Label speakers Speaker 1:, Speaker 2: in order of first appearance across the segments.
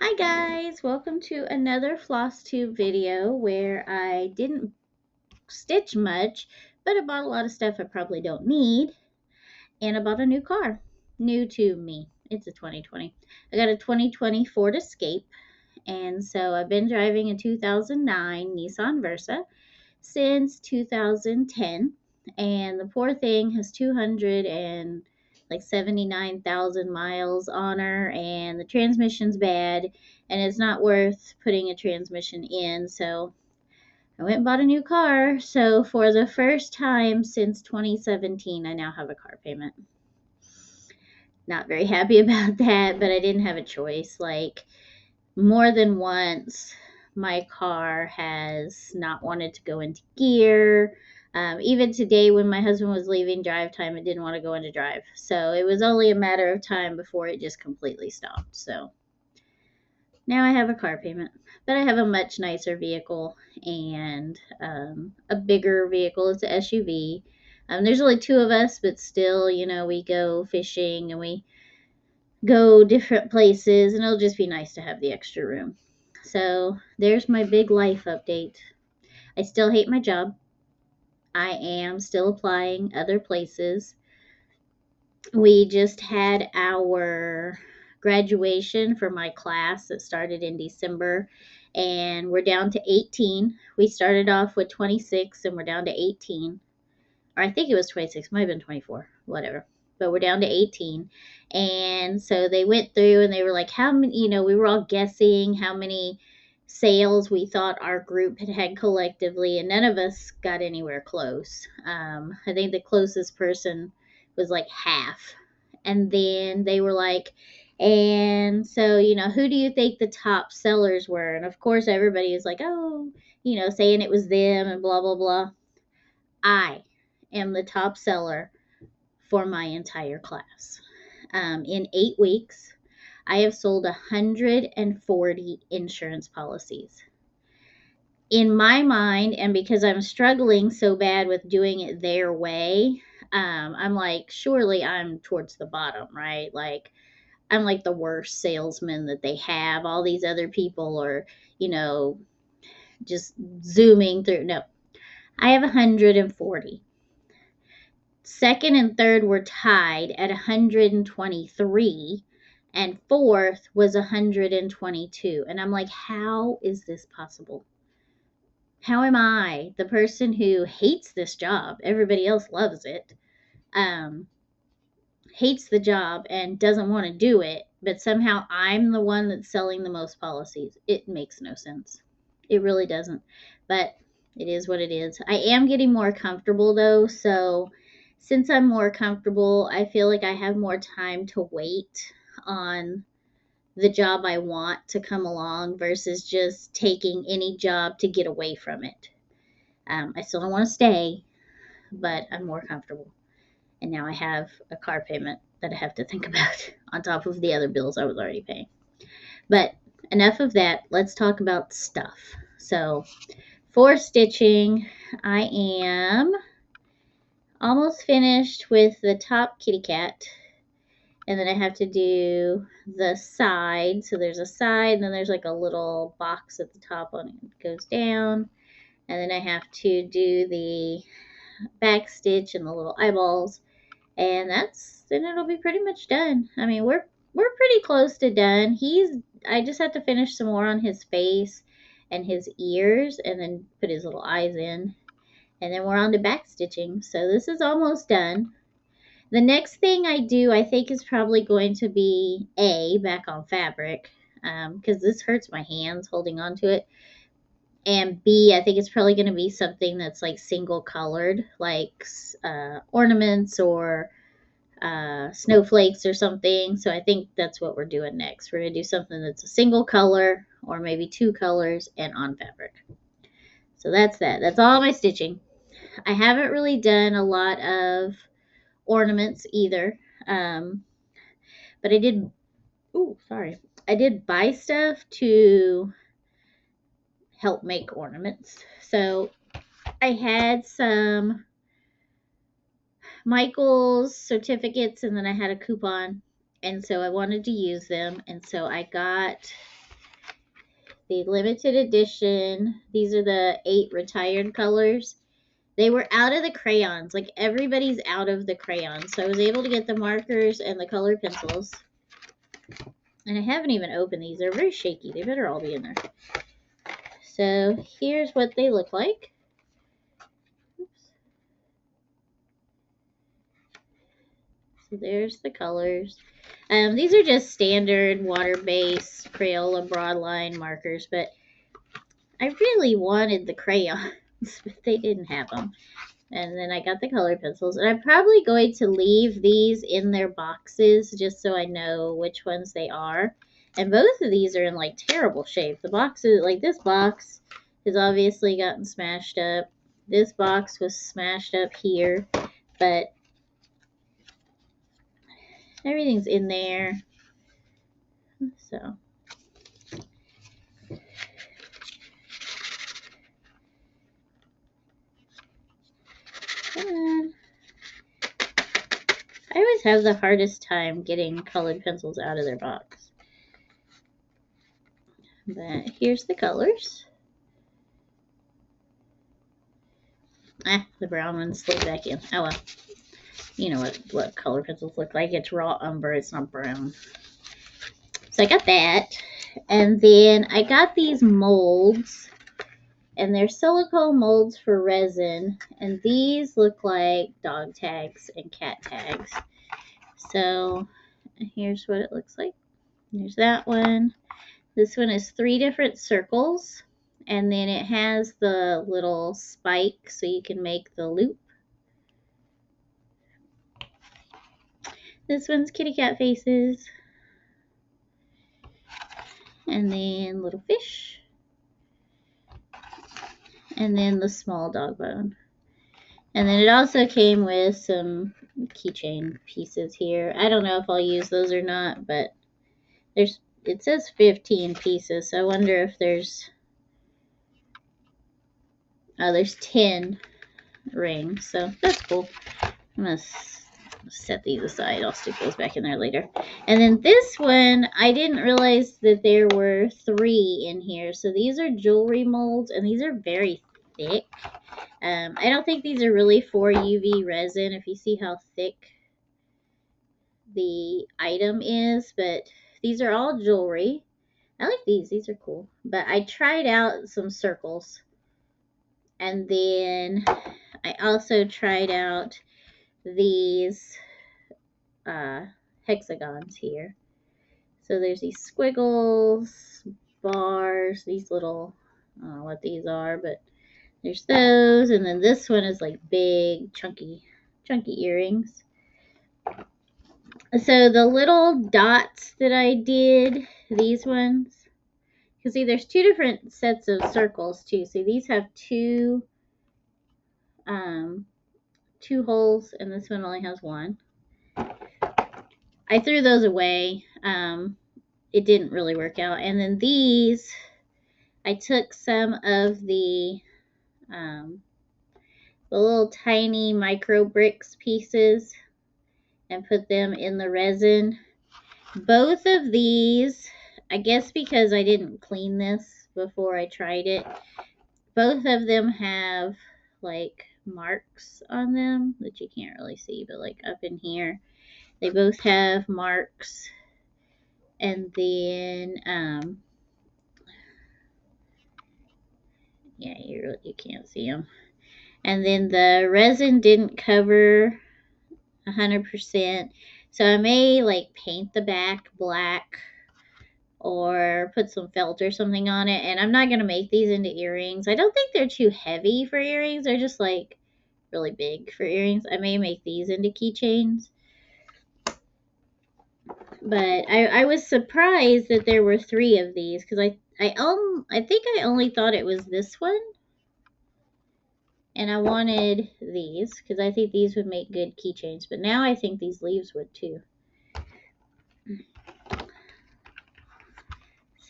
Speaker 1: Hi guys, welcome to another Flosstube video where I didn't stitch much, but I bought a lot of stuff I probably don't need, and I bought a new car. New to me. It's a 2020. I got a 2020 Ford Escape, and so I've been driving a 2009 Nissan Versa since 2010, and the poor thing has 279,000 miles on her, and the transmission's bad, and it's not worth putting a transmission in. So I went and bought a new car. So for the first time since 2017, I now have a car payment. Not very happy about that, but I didn't have a choice. Like, more than once, my car has not wanted to go into gear. Even today, when my husband was leaving drive time, it didn't want to go into drive. So it was only a matter of time before it just completely stopped. So now I have a car payment, but I have a much nicer vehicle and a bigger vehicle. It's an SUV. There's only two of us, but still, we go fishing and we go different places, and it'll just be nice to have the extra room. So there's my big life update. I still hate my job. I am still applying other places. We just had our graduation for my class that started in December, and we're down to 18. We started off with 26 and we're down to 18. Or I think it was 26, might have been 24, whatever. But we're down to 18. And so they went through and they were like, how many, we were all guessing how many sales we thought our group had collectively, and none of us got anywhere close. I think the closest person was like half. And then they were like, and so, who do you think the top sellers were? And of course, everybody was like, oh, saying it was them and blah, blah, blah. I am the top seller for my entire class. In 8 weeks, I have sold 140 insurance policies. In my mind, and because I'm struggling so bad with doing it their way, I'm like, surely I'm towards the bottom, right? Like, I'm like the worst salesman that they have. All these other people are, just zooming through. No, I have 140. Second and third were tied at 123, and fourth was 122. And I'm like, how is this possible? How am I, the person who hates this job, everybody else loves it, hates the job and doesn't want to do it, but somehow I'm the one that's selling the most policies? It makes no sense. It really doesn't. But it is what it is. I am getting more comfortable though, so since I'm more comfortable, I feel like I have more time to wait on the job I want to come along versus just taking any job to get away from it. I still don't want to stay, but I'm more comfortable. And now I have a car payment that I have to think about on top of the other bills I was already paying. But enough of that. Let's talk about stuff. So for stitching, I am almost finished with the top kitty cat. And then I have to do the side. So there's a side, and then there's like a little box at the top on it. It goes down. And then I have to do the back stitch and the little eyeballs. And then it'll be pretty much done. I mean, we're pretty close to done. I just have to finish some more on his face and his ears, and then put his little eyes in. And then we're on to back stitching. So this is almost done. The next thing I do, I think, is probably going to be back on fabric, because this hurts my hands holding on to it. And B, I think it's probably going to be something that's like single colored, like ornaments or snowflakes or something. So I think that's what we're doing next. We're going to do something that's a single color or maybe 2 colors and on fabric. So that's that. That's all my stitching. I haven't really done a lot of ornaments either. But I did, I did buy stuff to help make ornaments. So I had some Michael's certificates, and then I had a coupon, and so I wanted to use them, and so I got the limited edition. These are the 8 retired colors. They were out of the crayons. Like, everybody's out of the crayons. So I was able to get the markers and the color pencils. And I haven't even opened these. They're very shaky. They better all be in there. So here's what they look like. Oops. So there's the colors. These are just standard water-based Crayola broadline markers, but I really wanted the crayons, but they didn't have them. And then I got the color pencils, and I'm probably going to leave these in their boxes just so I know which ones they are. And both of these are in like terrible shape. The boxes, like this box has obviously gotten smashed up. This box was smashed up here, but everything's in there. So come on. I always have the hardest time getting colored pencils out of their box. But here's the colors. The brown one slid back in. Oh well. You know what color pencils look like. It's raw umber. It's not brown. So I got that. And then I got these molds. And they're silicone molds for resin. And these look like dog tags and cat tags. So here's what it looks like. There's that one. This one is 3 different circles. And then it has the little spike so you can make the loop. This one's kitty cat faces. And then little fish. And then the small dog bone. And then it also came with some keychain pieces here. I don't know if I'll use those or not, but it says 15 pieces, so I wonder if there's 10 rings, so that's cool. I'm going to set these aside. I'll stick those back in there later. And then this one, I didn't realize that there were 3 in here. So these are jewelry molds, and these are very thick. I don't think these are really for UV resin, if you see how thick the item is, but these are all jewelry. I like these. These are cool. But I tried out some circles. And then I also tried out these hexagons here. So there's these squiggles, bars, these little, I don't know what these are, but there's those. And then this one is like big, chunky earrings. So the little dots that I did, these ones, because see, there's 2 different sets of circles too. See, these have 2 holes, and this one only has 1. I threw those away. It didn't really work out. And then these, I took some of the little tiny micro bricks pieces and put them in the resin. Both of these, I guess because I didn't clean this before I tried it, both of them have like marks on them that you can't really see, but like up in here, they both have marks. And then, yeah, you can't see them. And then the resin didn't cover 100%. So I may like paint the back black or put some felt or something on it. And I'm not going to make these into earrings. I don't think they're too heavy for earrings. They're just like really big for earrings. I may make these into keychains. But I was surprised that there were 3 of these because I think I only thought it was this one. And I wanted these because I think these would make good keychains. But now I think these leaves would too.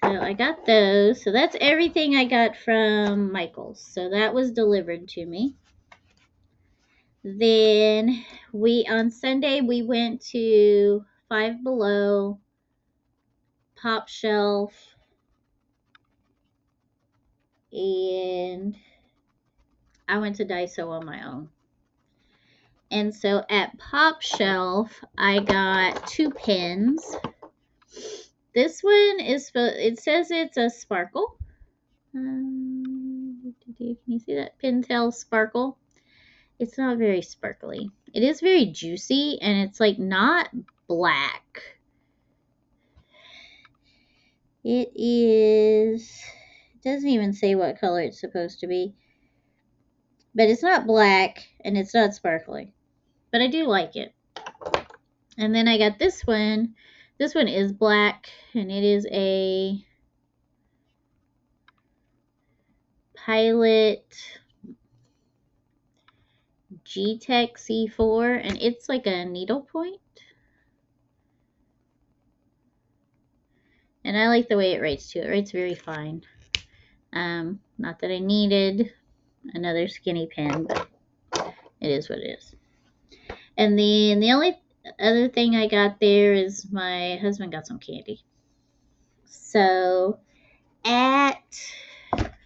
Speaker 1: So I got those. So that's everything I got from Michael's. So that was delivered to me. Then on Sunday we went to Five Below, Top Shelf, and I went to Daiso on my own. And so at Pop Shelf, I got 2 pens. This one is, it says it's a sparkle. Can you see that? Pintail sparkle. It's not very sparkly. It is very juicy, and it's like not black. It doesn't even say what color it's supposed to be. But it's not black, and it's not sparkly. But I do like it. And then I got this one. This one is black, and it is a Pilot G-Tech C4, and it's like a needlepoint. And I like the way it writes too. It writes very fine. Not that I needed another skinny pen, but it is what it is. And then the only other thing I got there is my husband got some candy. So at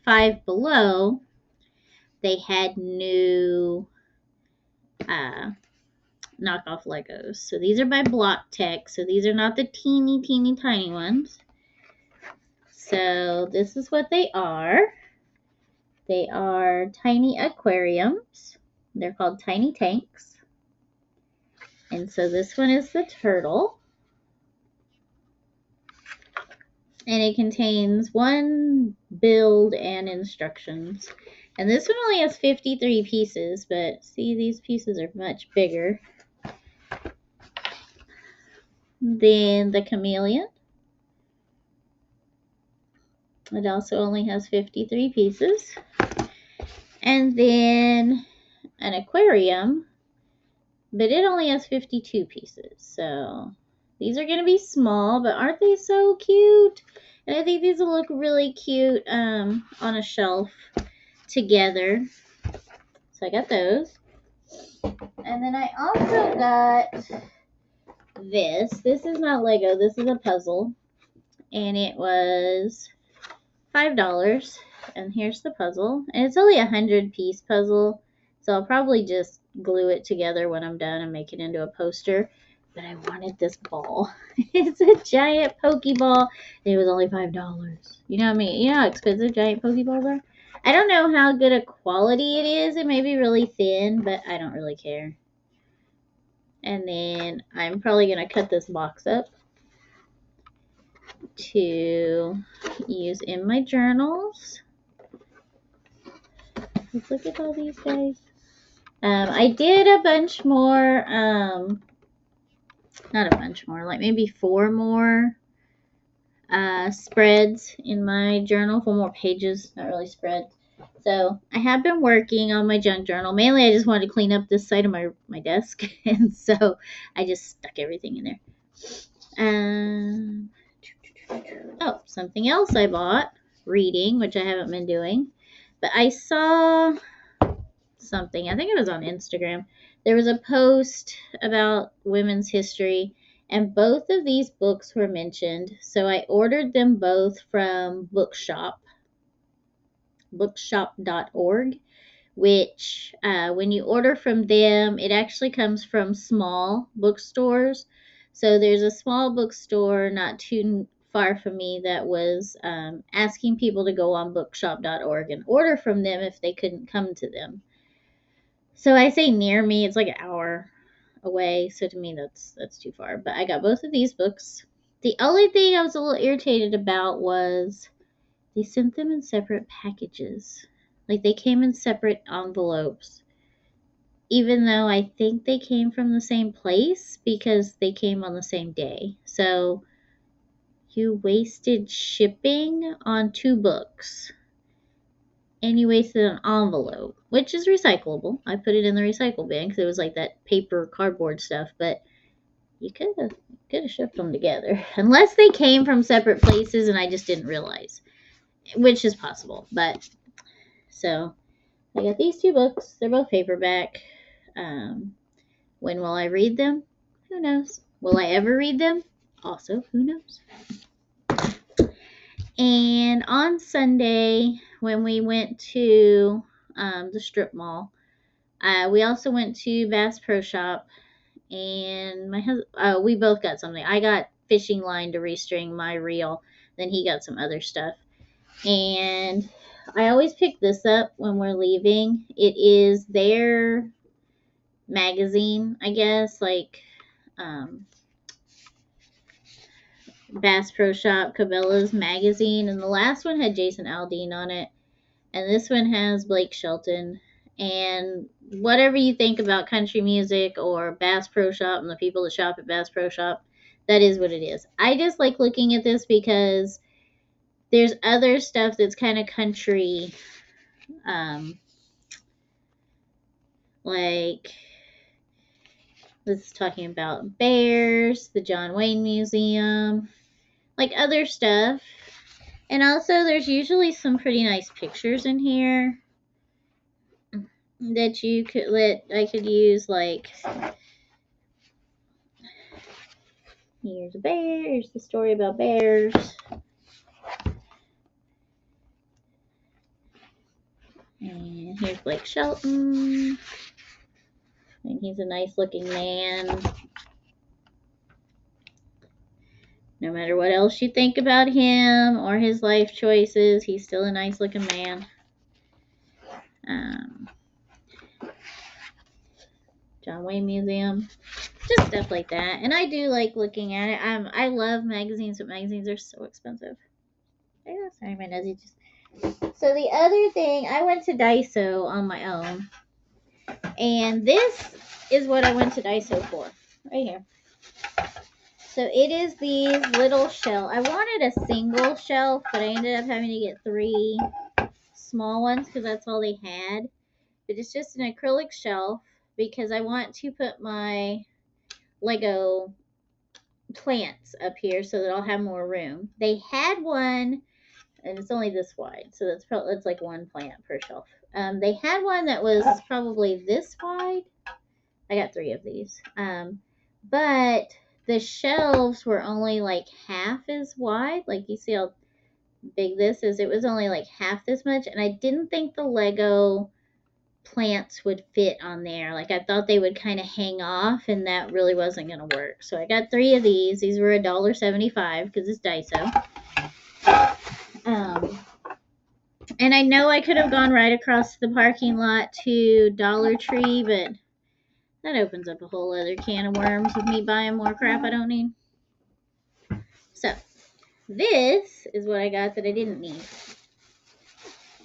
Speaker 1: Five Below, they had new knockoff Legos. So these are by Block Tech. So these are not the teeny tiny ones. So this is what they are. They are tiny aquariums. They're called tiny tanks. And so this one is the turtle. And it contains one build and instructions. And this one only has 53 pieces, but see, these pieces are much bigger. Then the chameleon. It also only has 53 pieces. And then an aquarium, but it only has 52 pieces. So these are going to be small, but aren't they so cute? And I think these will look really cute on a shelf together. So I got those. And then I also got this. This is not Lego. This is a puzzle. And it was $5. And here's the puzzle. And it's only a 100-piece puzzle. So I'll probably just glue it together when I'm done and make it into a poster. But I wanted this ball. It's a giant Pokeball. And it was only $5. You know what I mean? You know how expensive giant Pokeballs are? I don't know how good a quality it is. It may be really thin, but I don't really care. And then I'm probably going to cut this box up to use in my journals. Let's look at all these guys. I did a bunch more, not a bunch more, like maybe 4 more spreads in my journal, 4 more pages, not really spreads. So I have been working on my junk journal. Mainly I just wanted to clean up this side of my desk, and so I just stuck everything in there. Oh, something else I bought, reading, which I haven't been doing. But I saw something, I think it was on Instagram. There was a post about women's history, and both of these books were mentioned. So I ordered them both from bookshop.org, which when you order from them, it actually comes from small bookstores. So there's a small bookstore not too far from me that was asking people to go on bookshop.org and order from them if they couldn't come to them. So I say near me, it's like an hour away. So to me, that's too far. But I got both of these books. The only thing I was a little irritated about was they sent them in separate packages. Like they came in separate envelopes. Even though I think they came from the same place because they came on the same day. So you wasted shipping on 2 books. And you wasted an envelope, which is recyclable. I put it in the recycle bin because it was like that paper cardboard stuff. But you could have shipped them together. Unless they came from separate places and I just didn't realize. Which is possible. But, so, I got these 2 books. They're both paperback. When will I read them? Who knows? Will I ever read them? Also, who knows? And on Sunday, when we went to the strip mall, we also went to Bass Pro Shop, and my husband, we both got something. I got fishing line to restring my reel, then he got some other stuff. And I always pick this up when we're leaving. It is their magazine, I guess, like Bass Pro Shop, Cabela's magazine, and the last one had Jason Aldean on it, and this one has Blake Shelton. And whatever you think about country music or Bass Pro Shop and the people that shop at Bass Pro Shop, that is what it is. I just like looking at this because there's other stuff that's kind of country, like this is talking about bears, the John Wayne Museum, like other stuff. And also there's usually some pretty nice pictures in here that I could use, like here's a bear, here's the story about bears. And here's Blake Shelton. And he's a nice looking man. No matter what else you think about him or his life choices, he's still a nice looking man. John Wayne Museum, just stuff like that. And I do like looking at it. I love magazines, but magazines are so expensive. Yeah, sorry, my nose just. So the other thing, I went to Daiso on my own, and this is what I went to Daiso for, right here. So it is these little shelves. I wanted a single shelf, but I ended up having to get 3 small ones because that's all they had. But it's just an acrylic shelf because I want to put my Lego plants up here so that I'll have more room. They had one, and it's only this wide, so that's like 1 plant per shelf. They had one that was probably this wide. I got 3 of these. But the shelves were only like half as wide. Like, you see how big this is? It was only like half this much, and I didn't think the Lego plants would fit on there. Like, I thought they would kind of hang off, and that really wasn't going to work. So I got 3 of these. These were $1.75 because it's Daiso. And I know I could have gone right across the parking lot to Dollar Tree, but that opens up a whole other can of worms with me buying more crap I don't need. So, this is what I got that I didn't need.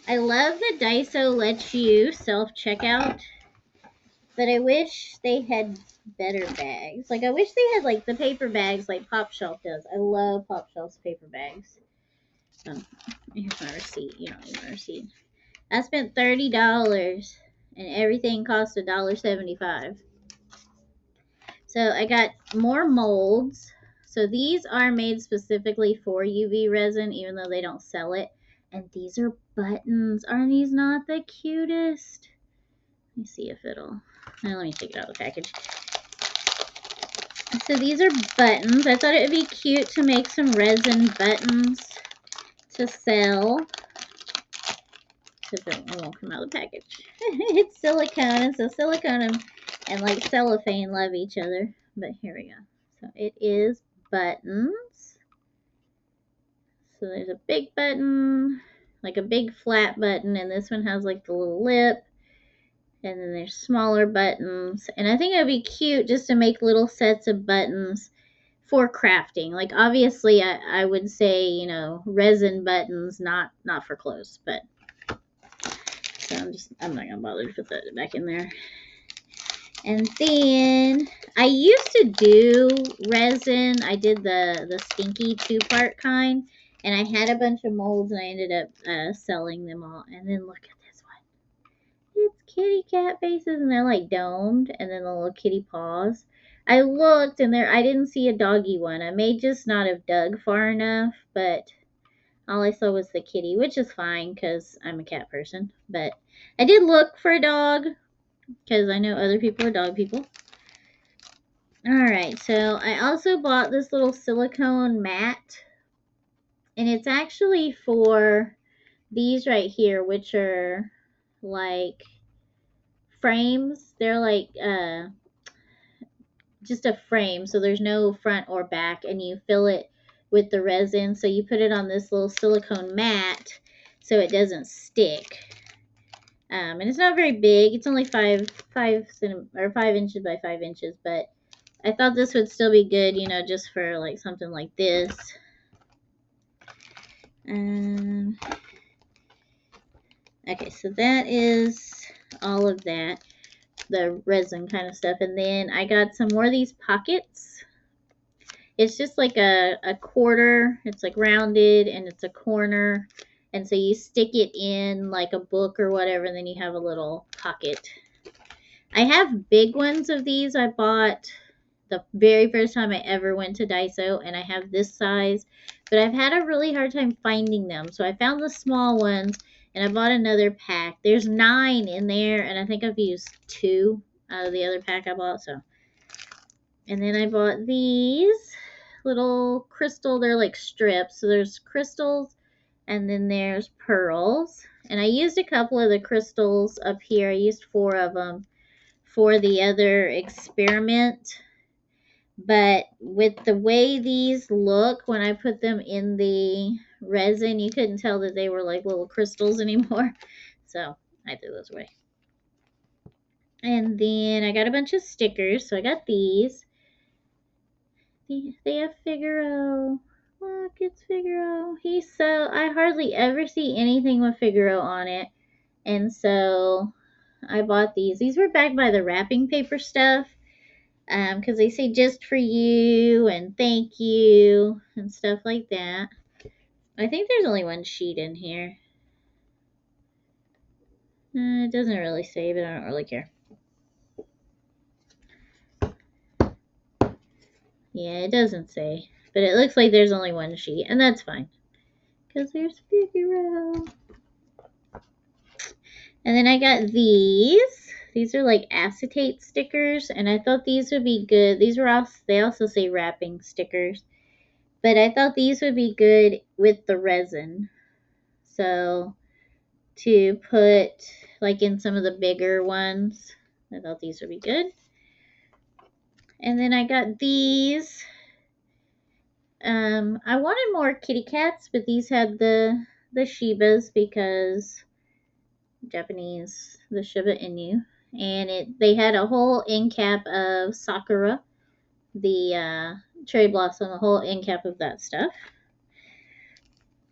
Speaker 1: I love that Daiso lets you self-checkout, but I wish they had better bags. Like, I wish they had, like, the paper bags like Pop Shelf does. I love Pop Shelf's paper bags. Here's my receipt. You don't need my receipt. I spent $30, and everything cost $1.75. So I got more molds. So these are made specifically for UV resin, even though they don't sell it. And these are buttons. Aren't these not the cutest? Let me see if it'll... Let me take it out of the package. So these are buttons. I thought it would be cute to make some resin buttons to sell. It won't come out of the package. It's silicone, and so silicone and like cellophane love each other. But here we go. So it is buttons. So there's a big button, like a big flat button, and this one has like the little lip. And then there's smaller buttons. And I think it would be cute just to make little sets of buttons for crafting. Like, obviously I would say, you know, resin buttons, not for clothes, but so I'm not gonna bother to put that back in there. And then I used to do resin. I did the stinky 2-part kind, and I had a bunch of molds, and I ended up selling them all. And then look at this one. It's kitty cat faces, and they're like domed, and then the little kitty paws. I looked, and I didn't see a doggy one. I may just not have dug far enough, but all I saw was the kitty, which is fine because I'm a cat person. But I did look for a dog because I know other people are dog people. Alright, so I also bought this little silicone mat. And it's actually for these right here, which are like frames. They're like just a frame, so there's no front or back, and you fill it with the resin. So you put it on this little silicone mat so it doesn't stick. And it's not very big. It's only 5 inches by 5 inches, but I thought this would still be good, you know, just for like something like this. Okay, so that is all of that, the resin kind of stuff. And then I got some more of these pockets. It's just like a quarter. It's like rounded and it's a corner. And so you stick it in like a book or whatever, and then you have a little pocket. I have big ones of these. I bought the very first time I ever went to Daiso, and I have this size, but I've had a really hard time finding them. So I found the small ones, and I bought another pack. There's 9 in there, and I think I've used 2 out of the other pack I bought. So, and then I bought these little crystal. They're like strips. So there's crystals, and then there's pearls. And I used a couple of the crystals up here. I used 4 of them for the other experiment. But with the way these look, when I put them in the resin, you couldn't tell that they were like little crystals anymore. So I threw those away. And then I got a bunch of stickers. So I got these. They have Figaro. Look, it's Figaro. I hardly ever see anything with Figaro on it. And so I bought these. These were backed by the wrapping paper stuff. Because they say just for you and thank you and stuff like that. I think there's only 1 sheet in here. It doesn't really say, but I don't really care. Yeah, it doesn't say, but it looks like there's only 1 sheet, and that's fine, because there's Figaro. And then I got these. These are like acetate stickers, and I thought these would be good. They also say wrapping stickers, but I thought these would be good with the resin. So to put like in some of the bigger ones, I thought these would be good. And then I got these. I wanted more kitty cats, but these had the Shibas because Japanese, the Shiba Inu. And they had a whole end cap of Sakura, the cherry blossom, a whole end cap of that stuff.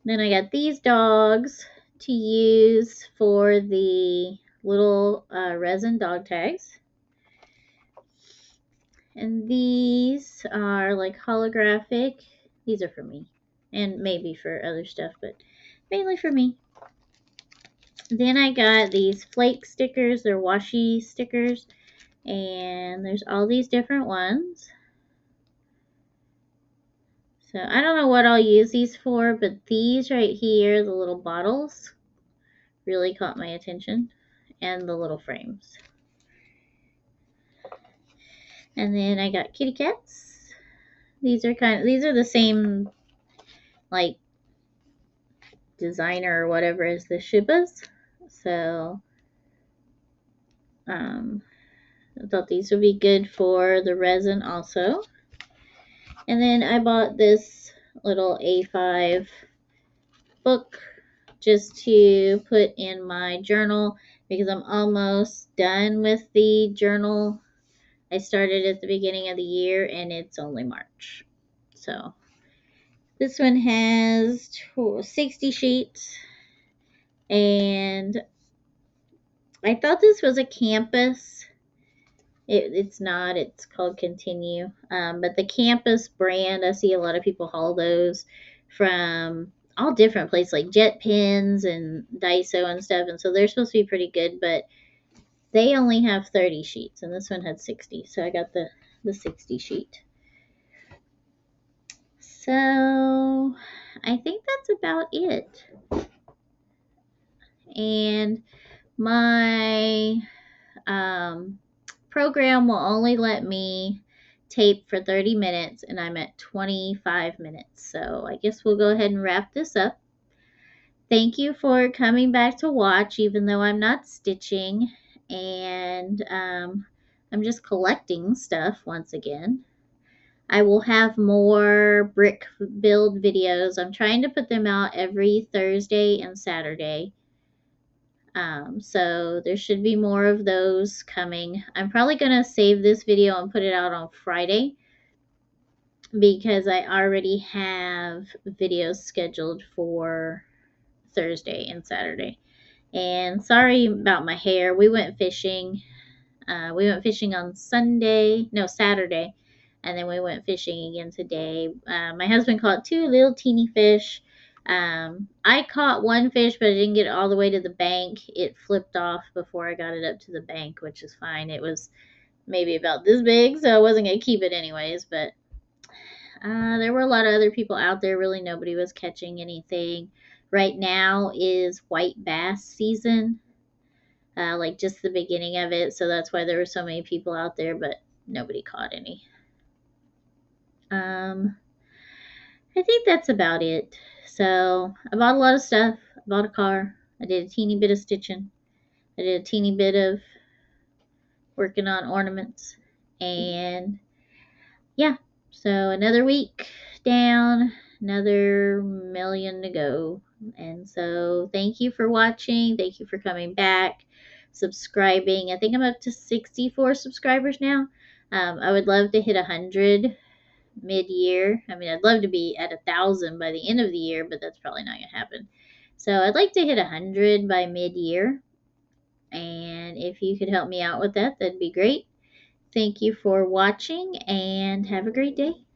Speaker 1: Then I got these dogs to use for the little resin dog tags. And these are like holographic. These are for me. And maybe for other stuff, but mainly for me. Then I got these flake stickers. They're washi stickers. And there's all these different ones. So I don't know what I'll use these for, but these right here, the little bottles, really caught my attention. And the little frames. And then I got kitty cats. These are the same like designer or whatever as the Shibas. So I thought these would be good for the resin also. And then I bought this little A5 book just to put in my journal because I'm almost done with the journal. I started at the beginning of the year and it's only March. So this one has 60 sheets, and I thought this was a campus. It's not. It's called Continue. But the campus brand, I see a lot of people haul those from all different places, like Jet Pens and Daiso and stuff, and so they're supposed to be pretty good, but they only have 30 sheets, and this one had 60, so I got the 60 sheet. So I think that's about it. And my program will only let me tape for 30 minutes and I'm at 25 minutes. So I guess we'll go ahead and wrap this up. Thank you for coming back to watch, even though I'm not stitching. And I'm just collecting stuff once again. I will have more brick build videos. I'm trying to put them out every Thursday and Saturday. So there should be more of those coming. I'm probably going to save this video and put it out on Friday because I already have videos scheduled for Thursday and Saturday. And sorry about my hair. We went fishing. We went fishing on Saturday, and then we went fishing again today. My husband caught 2 little teeny fish. I caught 1 fish, but I didn't get it all the way to the bank. It flipped off before I got it up to the bank, which is fine. It was maybe about this big, so I wasn't going to keep it anyways, but there were a lot of other people out there. Really, nobody was catching anything. Right now is white bass season, like just the beginning of it, so that's why there were so many people out there, but nobody caught any. I think that's about it. So I bought a lot of stuff. I bought a car. I did a teeny bit of stitching. I did a teeny bit of working on ornaments. And yeah, so another week down, another million to go. And so thank you for watching. Thank you for coming back, subscribing. I think I'm up to 64 subscribers now. I would love to hit 100 mid-year. I mean, I'd love to be at 1,000 by the end of the year, but that's probably not going to happen. So I'd like to hit 100 by mid-year. And if you could help me out with that, that'd be great. Thank you for watching and have a great day.